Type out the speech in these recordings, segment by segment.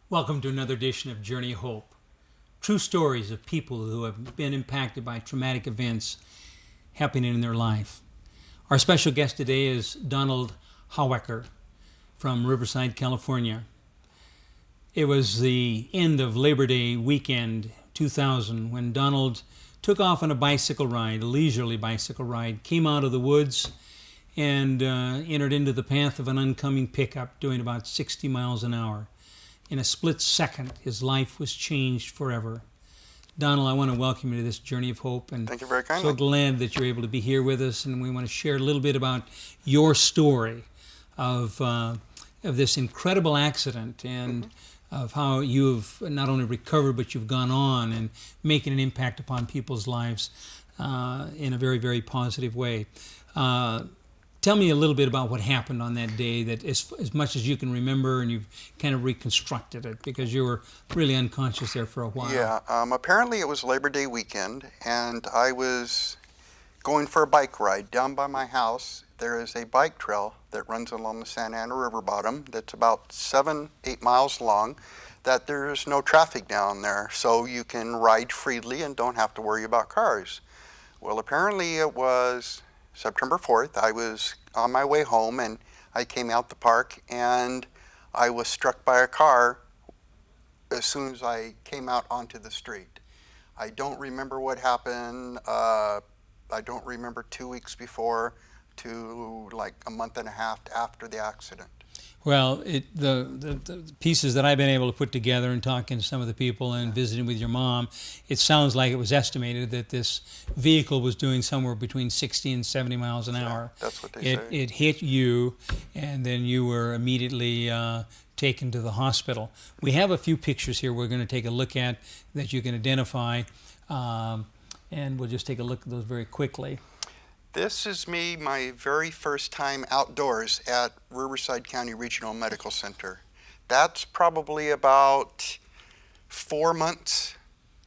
Welcome to another edition of Journey of Hope. True stories of people who have been impacted by traumatic events happening in their life. Our special guest today is Donald Hawecker from Riverside, California. It was the end of Labor Day weekend 2000 when Donald took off on a bicycle ride, a leisurely bicycle ride, came out of the woods and entered into the path of an oncoming pickup doing about 60 miles an hour. In a split second, his life was changed forever. Donald, I want to welcome you to this Journey of Hope, and thank you very kindly. So glad that you're able to be here with us, and we want to share a little bit about your story of this incredible accident and of how you've not only recovered, but you've gone on and making an impact upon people's lives in a very, very positive way. Tell me a little bit about what happened on that day, that as much as you can remember, and you've kind of reconstructed it because you were really unconscious there for a while. Yeah, apparently it was Labor Day weekend, and I was going for a bike ride down by my house. There is a bike trail that runs along the Santa Ana River bottom that's about 7-8 miles long, that there's no traffic down there, so you can ride freely and don't have to worry about cars. Well, apparently it was September 4th, I was on my way home and I came out the park and I was struck by a car as soon as I came out onto the street. I don't remember what happened. I don't remember 2 weeks before to like a month and a half after the accident. Well, the pieces that I've been able to put together and talking to some of the people and visiting with your mom, it sounds like it was estimated that this vehicle was doing somewhere between 60 and 70 miles an hour. That's what they say. It hit you, and then you were immediately taken to the hospital. We have a few pictures here we're going to take a look at that you can identify, and we'll just take a look at those very quickly. This is me, my very first time outdoors at Riverside County Regional Medical Center. That's probably about 4 months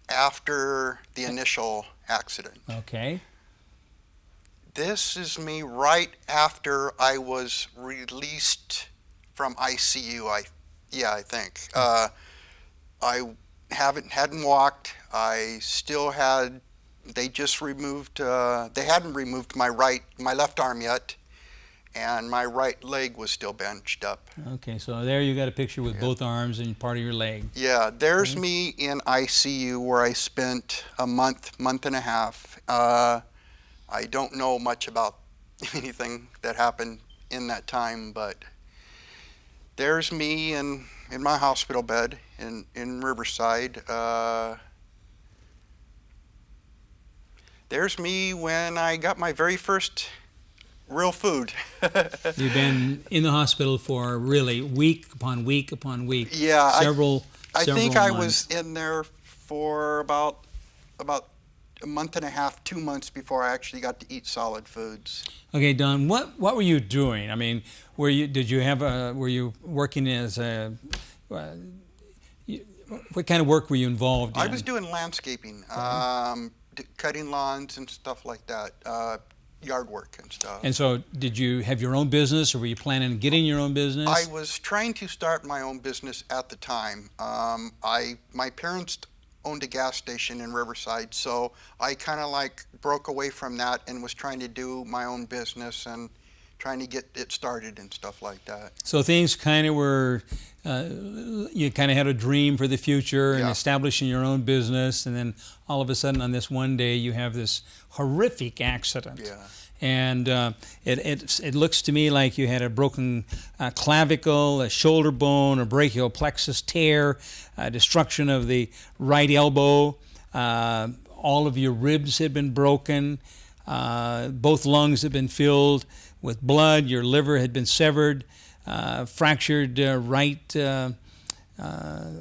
after the initial accident. Okay. This is me right after I was released from ICU, I think. I hadn't walked. I still had, they just removed, they hadn't removed my left arm yet, and my right leg was still bandaged up. Okay, so there you got a picture with both arms and part of your leg. Yeah, there's me in ICU where I spent a month and a half. I don't know much about anything that happened in that time, but there's me in my hospital bed in Riverside. There's me when I got my very first real food. You've been in the hospital for really week upon week upon week. Yeah, several think months. I was in there for about a month and a half, 2 months before I actually got to eat solid foods. Okay, Don, what were you doing? I mean, were you working as a what kind of work were you involved in? I was doing landscaping, cutting lawns and stuff like that, yard work and stuff. And so did you have your own business, or were you planning on getting your own business? I was trying to start my own business at the time. My parents owned a gas station in Riverside, so I kind of like broke away from that and was trying to do my own business and trying to get it started and stuff like that. So things kind of were, you kind of had a dream for the future and establishing your own business, and then all of a sudden on this one day you have this horrific accident. Yeah. And it looks to me like you had a broken clavicle, a shoulder bone, a brachial plexus tear, destruction of the right elbow. All of your ribs had been broken. Both lungs had been filled with blood. Your liver had been severed, fractured right,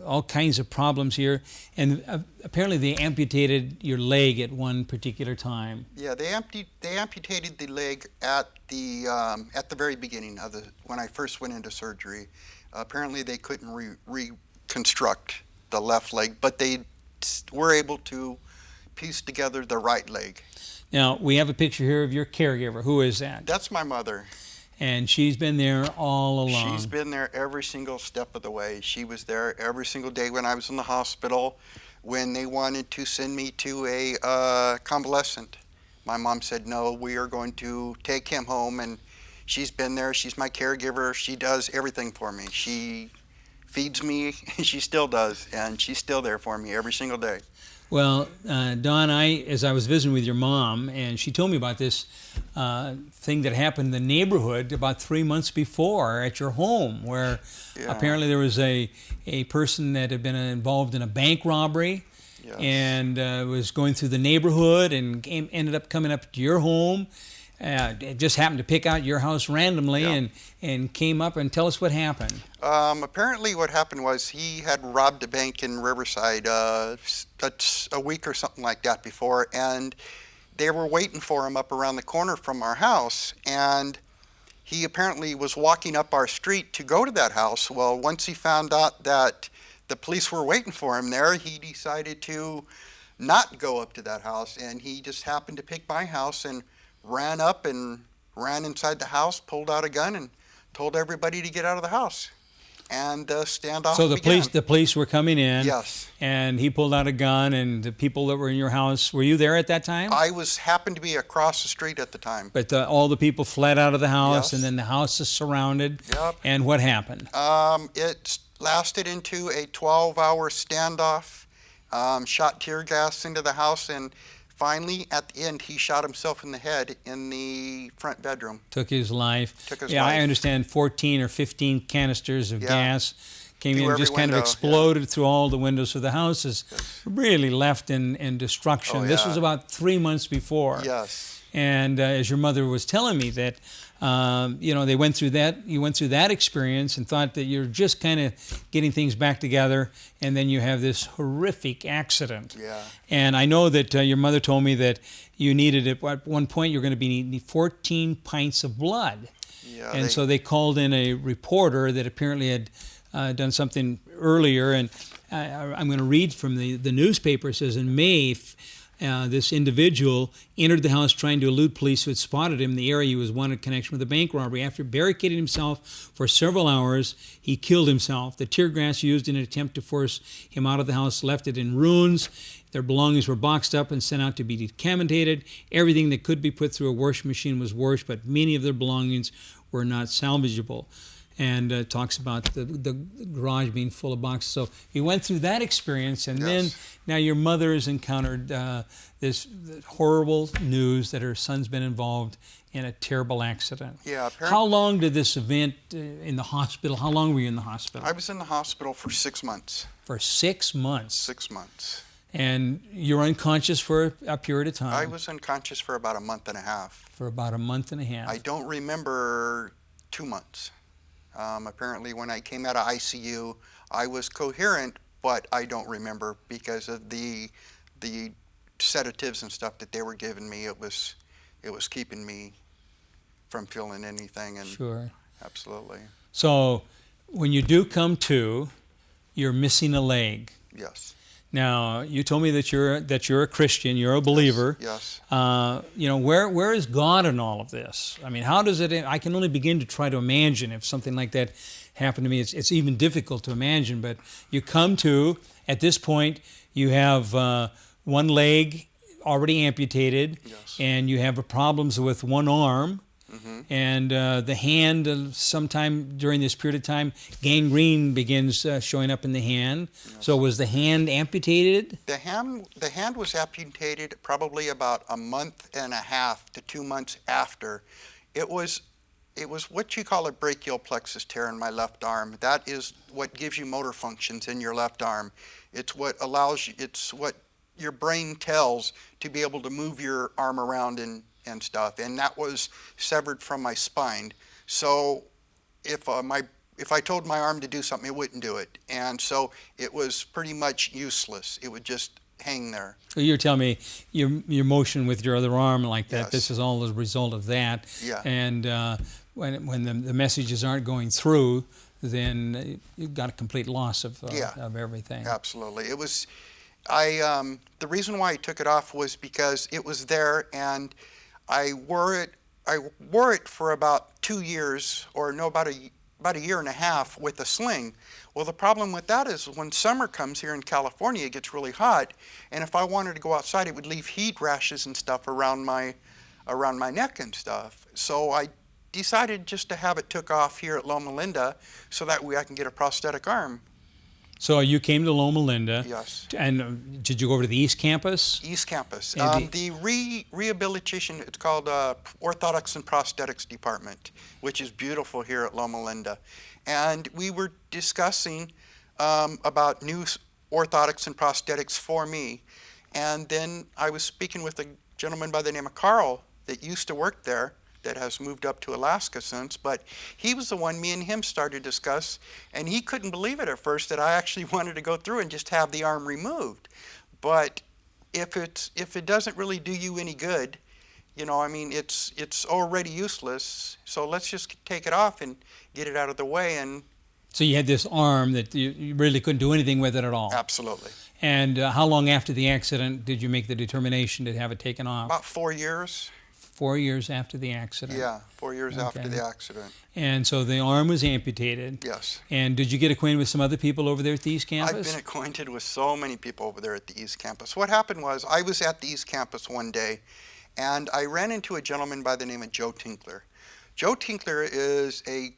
all kinds of problems here. And apparently they amputated your leg at one particular time. Yeah, they amputated the leg at the very beginning of when I first went into surgery. Apparently they couldn't reconstruct the left leg, but they were able to piece together the right leg. Now, we have a picture here of your caregiver. Who is that? That's my mother. And she's been there all along. She's been there every single step of the way. She was there every single day when I was in the hospital, when they wanted to send me to a convalescent. My mom said, no, we are going to take him home, and she's been there. She's my caregiver. She does everything for me. She feeds me. She still does, and she's still there for me every single day. Well, Don, as I was visiting with your mom, and she told me about this thing that happened in the neighborhood about 3 months before at your home, where apparently there was a person that had been involved in a bank robbery. Yes. And was going through the neighborhood and ended up coming up to your home. It just happened to pick out your house randomly and came up and tell us what happened. Apparently what happened was he had robbed a bank in Riverside that's a week or something like that before, and they were waiting for him up around the corner from our house, and he apparently was walking up our street to go to that house. Well, once he found out that the police were waiting for him there, he decided to not go up to that house, and he just happened to pick my house and ran up and ran inside the house, pulled out a gun, and told everybody to get out of the house. And the standoff So began. the police were coming in. Yes. And he pulled out a gun, and the people that were in your house, were you there at that time? I happened to be across the street at the time. But all the people fled out of the house, Yes. and then the house is surrounded. Yep. And what happened? It lasted into a 12-hour standoff, shot tear gas into the house, and finally, at the end, he shot himself in the head in the front bedroom. Took his life. Took his yeah, life. I understand 14 or 15 canisters of gas came Through in, every just kind of window, exploded through all the windows. So the house is really left in destruction. Oh, This yeah. was about 3 months before. Yes. And as your mother was telling me that, they went through that. You went through that experience and thought that you're just kind of getting things back together, and then you have this horrific accident. Yeah. And I know that your mother told me that you needed at one point you're going to be needing 14 pints of blood. Yeah. And so they called in a reporter that apparently had done something earlier, and I'm going to read from the newspaper. It says, in May, this individual entered the house trying to elude police who had spotted him in the area. He was wanted in connection with a bank robbery. After barricading himself for several hours, he killed himself. The tear gas used in an attempt to force him out of the house left it in ruins. Their belongings were boxed up and sent out to be decontaminated. Everything that could be put through a washing machine was washed, but many of their belongings were not salvageable. And talks about the garage being full of boxes. So you went through that experience, and then now your mother has encountered this horrible news that her son's been involved in a terrible accident. Yeah. Apparently, How long did this event in the hospital, how long were you in the hospital? I was in the hospital for 6 months. For 6 months. 6 months. And you were unconscious for a period of time? I was unconscious for about a month and a half. For about a month and a half. I don't remember 2 months. Apparently, when I came out of ICU, I was coherent, but I don't remember because of the sedatives and stuff that they were giving me. It was keeping me from feeling anything. And Sure. Absolutely. So when you do come to, you're missing a leg. Yes. Now, you told me that you're a Christian, you're a believer. Yes. Where is God in all of this? I mean, how does it? I can only begin to try to imagine if something like that happened to me. It's even difficult to imagine. But you come to, at this point, you have one leg already amputated, Yes. and you have problems with one arm. Mm-hmm. And the hand, sometime during this period of time, gangrene begins showing up in the hand. Yes. So was the hand amputated? The hand was amputated probably about a month and a half to 2 months after. It was what you call a brachial plexus tear in my left arm. That is what gives you motor functions in your left arm. It's what allows you. It's what your brain tells to be able to move your arm around and stuff, and that was severed from my spine. So if I told my arm to do something, it wouldn't do it, and so it was pretty much useless. It would just hang there. So you're telling me your motion with your other arm like that, Yes. This is all as a result of that. Yeah. And when the messages aren't going through, then you've got a complete loss of everything. Absolutely. It was. The reason why I took it off was because it was there, and I wore it I wore it for about 2 years, or no, about a year and a half with a sling. Well, the problem with that is when summer comes here in California, it gets really hot, and if I wanted to go outside, it would leave heat rashes and stuff around my neck and stuff. So I decided just to have it took off here at Loma Linda, so that way I can get a prosthetic arm. So you came to Loma Linda. Yes. And did you go over to the East Campus? East Campus. And The rehabilitation, it's called Orthotics and Prosthetics Department, which is beautiful here at Loma Linda. And we were discussing about new orthotics and prosthetics for me. And then I was speaking with a gentleman by the name of Carl that used to work there, that has moved up to Alaska since, but he was the one me and him started to discuss, and he couldn't believe it at first that I actually wanted to go through and just have the arm removed. But if it doesn't really do you any good, you know, I mean, it's already useless, so let's just take it off and get it out of the way. And so you had this arm that you really couldn't do anything with it at all. Absolutely. And how long after the accident did you make the determination to have it taken off? About 4 years. 4 years after the accident. Yeah, 4 years after the accident. And so the arm was amputated. Yes. And did you get acquainted with some other people over there at the East Campus? I've been acquainted with so many people over there at the East Campus. What happened was I was at the East Campus one day, and I ran into a gentleman by the name of Joe Tinkler. Joe Tinkler is a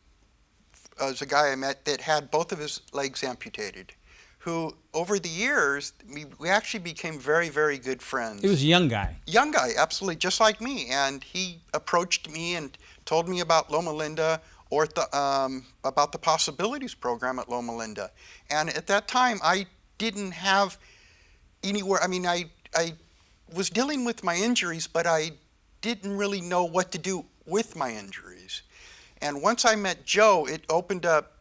guy I met that had both of his legs amputated, who over the years, we actually became very, very good friends. He was a young guy. Young guy, absolutely, just like me. And he approached me and told me about Loma Linda, or about the Possibilities program at Loma Linda. And at that time, I didn't have anywhere, I mean, I was dealing with my injuries, but I didn't really know what to do with my injuries. And once I met Joe, it opened up.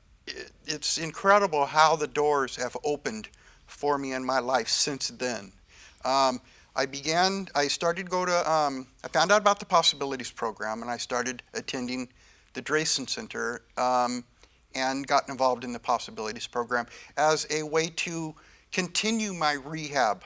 It's incredible how the doors have opened for me in my life since then. I started to go to, I found out about the Possibilities program, and I started attending the Drayson Center and got involved in the Possibilities program as a way to continue my rehab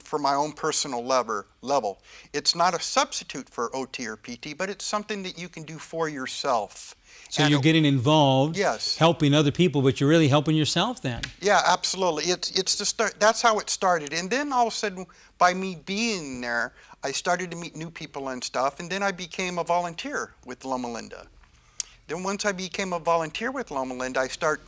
for my own personal level. It's not a substitute for OT or PT, but it's something that you can do for yourself. So you're getting involved, yes, helping other people, but you're really helping yourself then. Yeah, absolutely. It's the start. That's how it started. And then all of a sudden, by me being there, I started to meet new people and stuff. And then I became a volunteer with Loma Linda. Then once I became a volunteer with Loma Linda, I start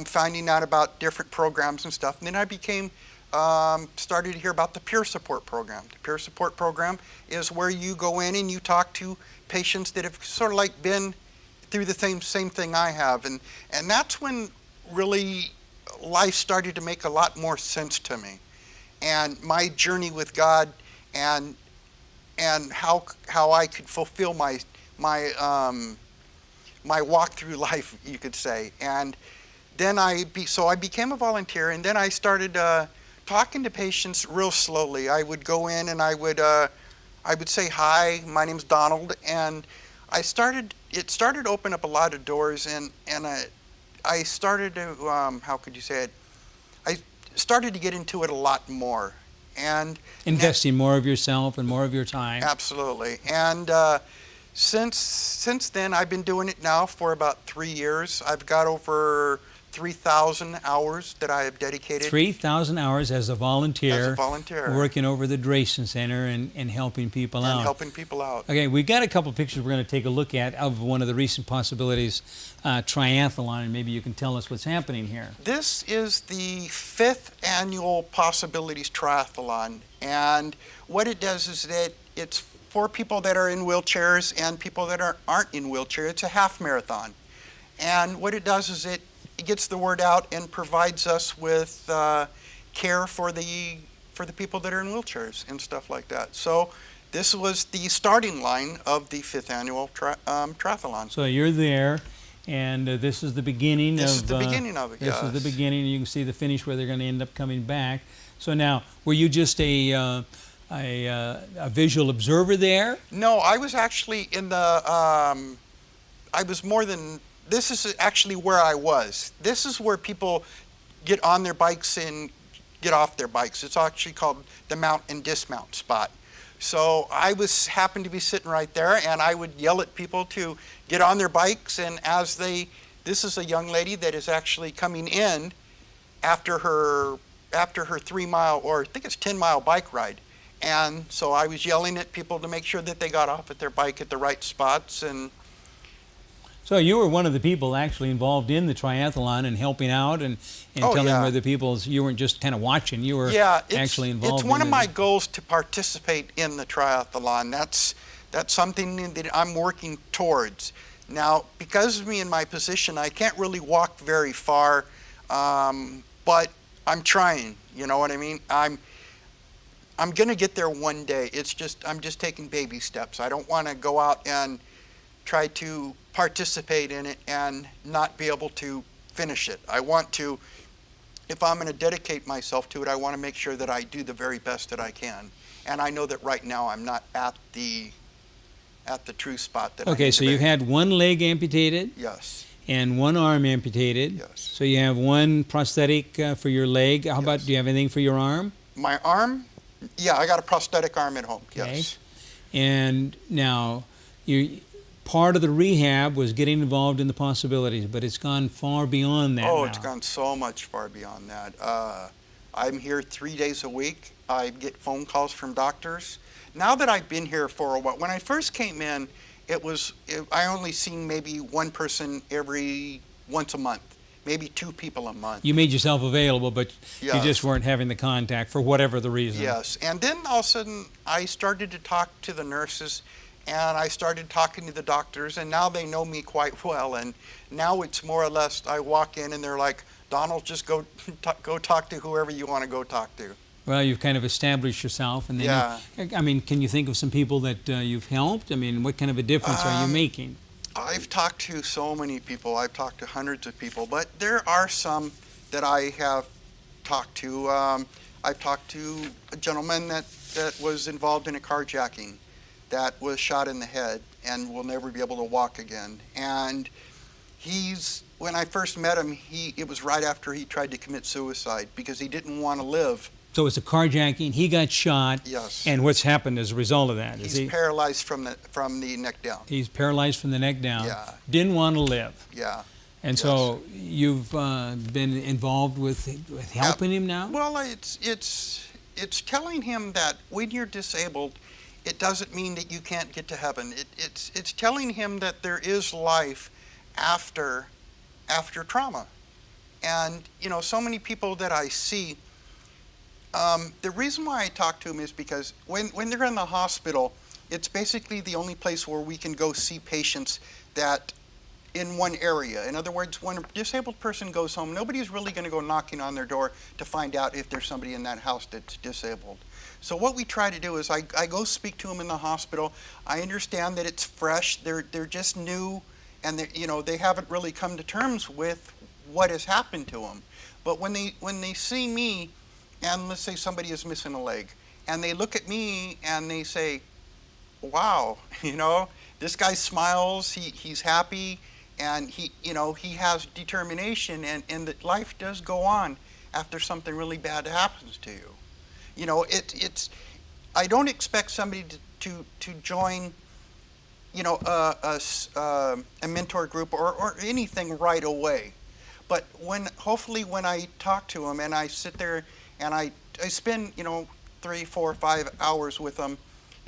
finding out about different programs and stuff. And then I started to hear about the peer support program. The peer support program is where you go in and you talk to patients that have sort of like been through the same thing I have, and that's when really life started to make a lot more sense to me, and my journey with God, and how I could fulfill my walk through life, you could say. And then I became a volunteer, and then I started talking to patients real slowly. I would go in and I would say, "Hi, my name's Donald," and it started to open up a lot of doors, and I started to, how could you say it? I started to get into it a lot more. And investing more of yourself and more of your time. Absolutely. And since then, I've been doing it now for about 3 years. I've got over 3,000 hours that I have dedicated. 3,000 hours as a volunteer. As a volunteer. Working over the Drayson Center and helping people out. And helping people out. Okay, we've got a couple pictures we're going to take a look at of one of the recent Possibilities triathlon, and maybe you can tell us what's happening here. This is the 5th annual Possibilities triathlon, and what it does is that it's for people that are in wheelchairs and people that aren't in wheelchairs. It's a half marathon, and what it does is it gets the word out and provides us with care for the people that are in wheelchairs and stuff like that. So this was the starting line of the 5th annual triathlon. So you're there, and this is the beginning This is the beginning of it, This is the beginning, and you can see the finish where they're going to end up coming back. So now, were you just a visual observer there? No, I was actually in the, I was more than, this is actually where I was. This is where people get on their bikes and get off their bikes. It's actually called the mount and dismount spot. So I happened to be sitting right there, and I would yell at people to get on their bikes. And this is a young lady that is actually coming in after her 3-mile, or I think it's 10-mile bike ride. And so I was yelling at people to make sure that they got off at their bike at the right spots. And so you were one of the people actually involved in the triathlon and helping out and telling other people. You weren't just kind of watching, you were actually involved. It's one of my goals to participate in the triathlon. That's something that I'm working towards. Now, because of me in my position, I can't really walk very far, but I'm trying, you know what I mean? I'm going to get there one day. I'm just taking baby steps. I don't want to go out and try to participate in it and not be able to finish it. I want to, if I'm going to dedicate myself to it, I want to make sure that I do the very best that I can. And I know that right now I'm not at the true spot that I need to be. Okay, so you had one leg amputated? Yes. And one arm amputated? Yes. So you have one prosthetic for your leg. How about, do you have anything for your arm? My arm? Yeah, I got a prosthetic arm at home, Okay. yes. And now, part of the rehab was getting involved in the possibilities, but it's gone far beyond that now. It's gone so much far beyond that. I'm here 3 days a week. I get phone calls from doctors. Now that I've been here for a while, when I first came in, I only seen maybe one person once a month, maybe 2 people a month. You made yourself available, but Yes. you just weren't having the contact for whatever the reason. Yes, and then all of a sudden I started to talk to the nurses, and I started talking to the doctors, and now they know me quite well. And now it's more or less, I walk in and they're like, Donald, just go talk to whoever you want to go talk to. Well, you've kind of established yourself, and then can you think of some people that you've helped? I mean, what kind of a difference are you making? I've talked to so many people. I've talked to hundreds of people, but there are some that I have talked to. I've talked to a gentleman that was involved in a carjacking, that was shot in the head and will never be able to walk again. And when I first met him, it was right after he tried to commit suicide because he didn't want to live. So it's a carjacking. He got shot. Yes. And what's happened as a result of that? He's paralyzed from the neck down. He's paralyzed from the neck down. Yeah. Didn't want to live. Yeah. And so you've been involved with helping him now? Well, it's telling him that when you're disabled, it doesn't mean that you can't get to heaven. It's telling him that there is life after trauma. And, so many people that I see, the reason why I talk to them is because when they're in the hospital, it's basically the only place where we can go see patients that in one area. In other words, when a disabled person goes home, nobody's really going to go knocking on their door to find out if there's somebody in that house that's disabled. So what we try to do is I go speak to them in the hospital. I understand that it's fresh. They're just new, and they haven't really come to terms with what has happened to them. But when they see me, and let's say somebody is missing a leg, and they look at me and they say, "Wow, this guy smiles. He's happy, and he has determination, and that life does go on after something really bad happens to you." I don't expect somebody to join, a mentor group or anything right away. But hopefully when I talk to them and I sit there and I spend, 3, 4, 5 hours with them,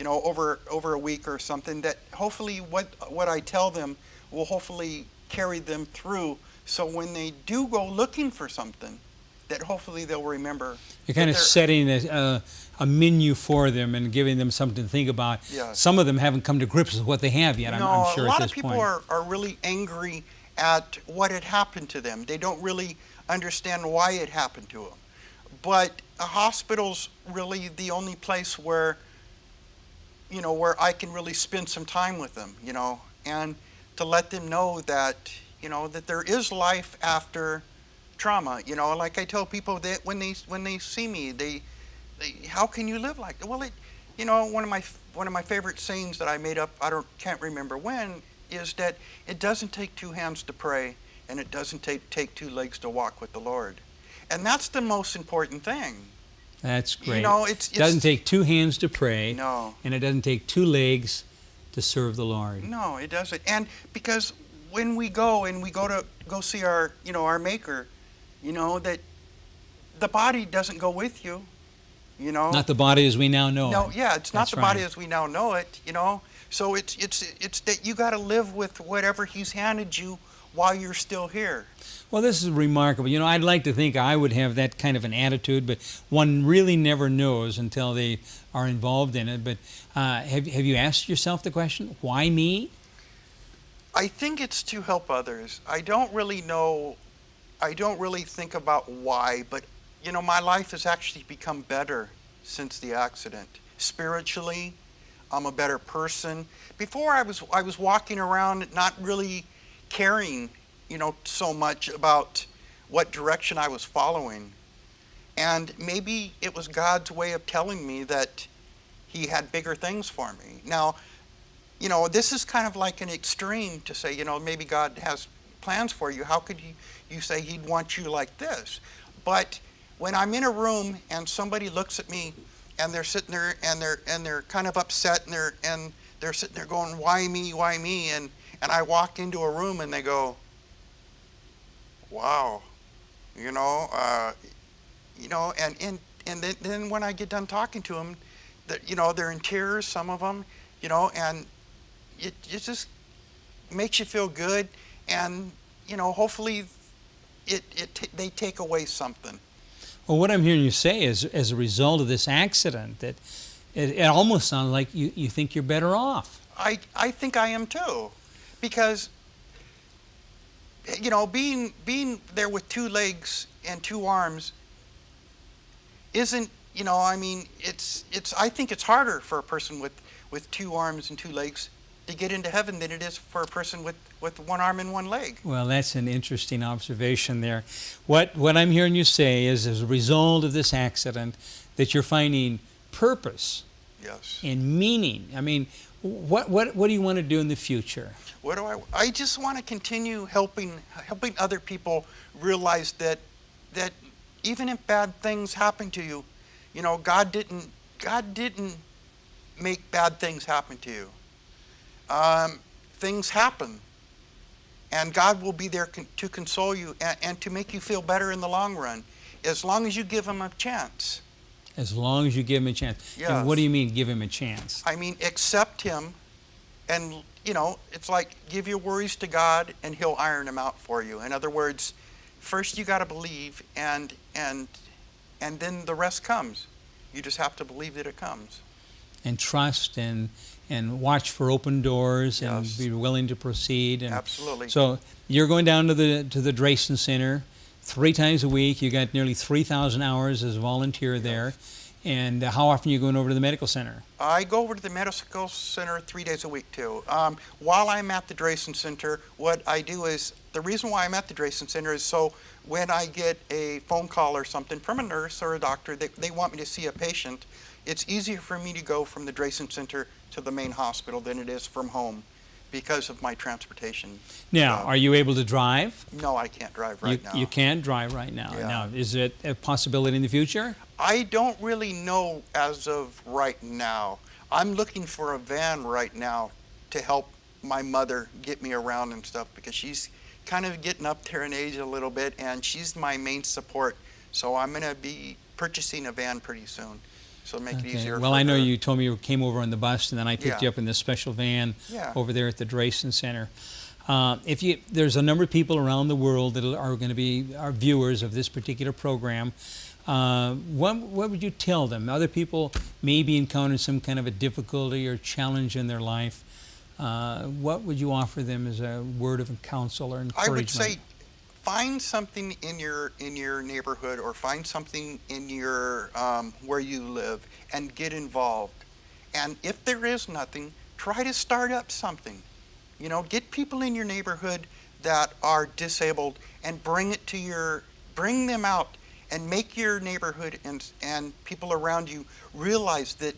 over a week or something, that hopefully what I tell them will hopefully carry them through. So when they do go looking for something, that hopefully they'll remember. You're kind of setting a menu for them and giving them something to think about. Yes. Some of them haven't come to grips with what they have yet, I'm sure, a lot at this of people point. are really angry at what had happened to them. They don't really understand why it happened to them. But a hospital's really the only place where I can really spend some time with them, and to let them know that, that there is life after trauma. Like I tell people that when they see me, they how can you live like that? Well, one of my favorite sayings that I made up, can't remember when, is that it doesn't take 2 hands to pray, and it doesn't take 2 legs to walk with the Lord. And that's the most important thing. That's great. You know, it doesn't take two hands to pray. No. And it doesn't take two legs to serve the Lord. No, it doesn't. And because when we go to go see our, our Maker, that the body doesn't go with you, Not the body as we now know it. No, yeah, it's not That's the body right. as we now know it, So it's that you got to live with whatever He's handed you while you're still here. Well, this is remarkable. I'd like to think I would have that kind of an attitude, but one really never knows until they are involved in it. But have you asked yourself the question, why me? I think it's to help others. I don't really know. I don't really think about why, but my life has actually become better since the accident. Spiritually, I'm a better person. Before I was walking around not really caring, so much about what direction I was following. And maybe it was God's way of telling me that He had bigger things for me. Now, this is kind of like an extreme to say, maybe God has plans for you. How could you say He'd want you like this? But when I'm in a room and somebody looks at me and they're sitting there and they're kind of upset and they're sitting there going, why me? And I walk into a room and they go, wow, and then when I get done talking to them, they're in tears, some of them, and it just makes you feel good, and hopefully they take away something. Well, what I'm hearing you say is, as a result of this accident, that it almost sounds like you think you're better off. I think I am too, because being there with two legs and two arms isn't, it's I think it's harder for a person with two arms and two legs to get into heaven than it is for a person with one arm and one leg. Well, that's an interesting observation there. What I'm hearing you say is, as a result of this accident, that you're finding purpose. Yes. And meaning. I mean, what do you want to do in the future? What do I just want to continue helping other people realize that even if bad things happen to you, God didn't make bad things happen to you. Things happen, and God will be there to console you and to make you feel better in the long run, as long as you give Him a chance. As long as you give Him a chance. Yes. And what do you mean, give Him a chance? I mean, accept Him, and it's like give your worries to God, and He'll iron them out for you. In other words, first you got to believe, and then the rest comes. You just have to believe that it comes. And trust and watch for open doors, and Yes. be willing to proceed. And Absolutely. So you're going down to the Drayson Center 3 times a week. You got nearly 3,000 hours as a volunteer there. And how often are you going over to the medical center? I go over to the medical center 3 days a week too. While I'm at the Drayson Center, what I do is, the reason why I'm at the Drayson Center is so when I get a phone call or something from a nurse or a doctor, they want me to see a patient, it's easier for me to go from the Drayson Center to the main hospital than it is from home because of my transportation. Now, are you able to drive? No, I can't drive right now. You can't drive right now. Yeah. Now, is it a possibility in the future? I don't really know as of right now. I'm looking for a van right now to help my mother get me around and stuff, because she's kind of getting up there in age a little bit, and she's my main support. So I'm going to be purchasing a van pretty soon. So make it easier. Well, for I know her. you told me you came over on the bus, and then I picked Yeah. you up in this special van Yeah. over there at the Drayson Center. There's a number of people around the world that are going to be our viewers of this particular program. What would you tell them? Other people may be encountering some kind of a difficulty or challenge in their life. What would you offer them as a word of counsel or encouragement? I would say find something in your neighborhood, or find something in your where you live, and get involved. And if there is nothing, try to start up something. Get people in your neighborhood that are disabled and bring them out, and make your neighborhood and people around you realize that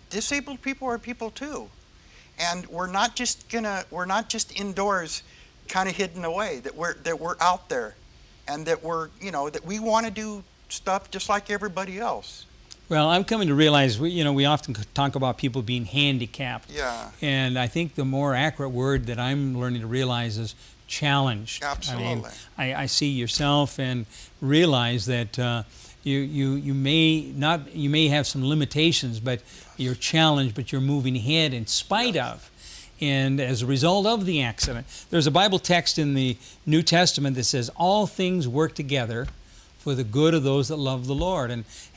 disabled people are people too. And we're not just indoors kind of hidden away, that we're out there, and that that we want to do stuff just like everybody else. Well, I'm coming to realize, we often talk about people being handicapped. Yeah. And I think the more accurate word that I'm learning to realize is challenged. Absolutely. I see yourself and realize that you may have some limitations, but you're challenged, but you're moving ahead in spite of. And as a result of the accident, there's a Bible text in the New Testament that says, all things work together for the good of those that love the Lord.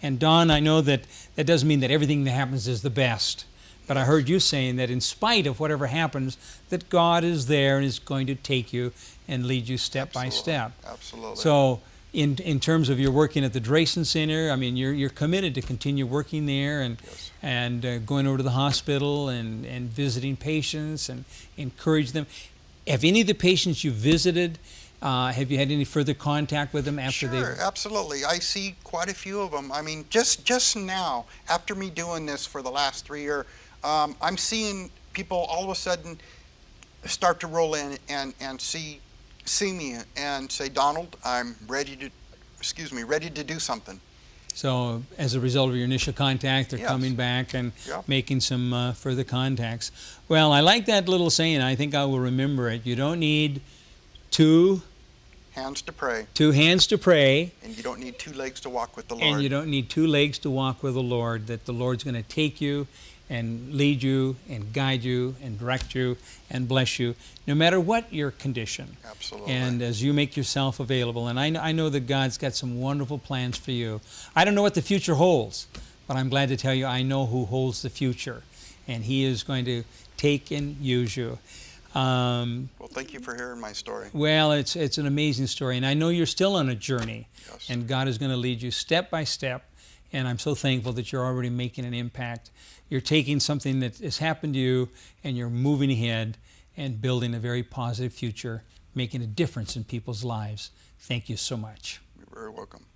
And Don, I know that doesn't mean that everything that happens is the best. But I heard you saying that in spite of whatever happens, that God is there and is going to take you and lead you step by step. Absolutely. So in terms of your working at the Drayson Center, I mean, you're committed to continue working there and going over to the hospital and visiting patients and encourage them. Have any of the patients you visited, have you had any further contact with them after they? Sure, absolutely. I see quite a few of them. I mean, just now, after me doing this for the last 3 years, I'm seeing people all of a sudden start to roll in and see me and say, Donald, I'm ready to do something. So as a result of your initial contact, they're Yes. coming back and Yep. making some further contacts. Well, I like that little saying. I think I will remember it. You don't need two Hands to pray, hands to pray, and you don't need 2 legs to walk with the Lord. and you don't need 2 legs to walk with the Lord, that the Lord's going to take you and lead you and guide you and direct you and bless you, no matter what your condition. Absolutely. And as you make yourself available, and I know that God's got some wonderful plans for you. I don't know what the future holds, but I'm glad to tell you I know who holds the future, and He is going to take and use you. Well, thank you for hearing my story. Well, it's an amazing story, and I know you're still on a journey, Yes. and God is going to lead you step by step, and I'm so thankful that you're already making an impact. You're taking something that has happened to you, and you're moving ahead and building a very positive future, making a difference in people's lives. Thank you so much. You're very welcome.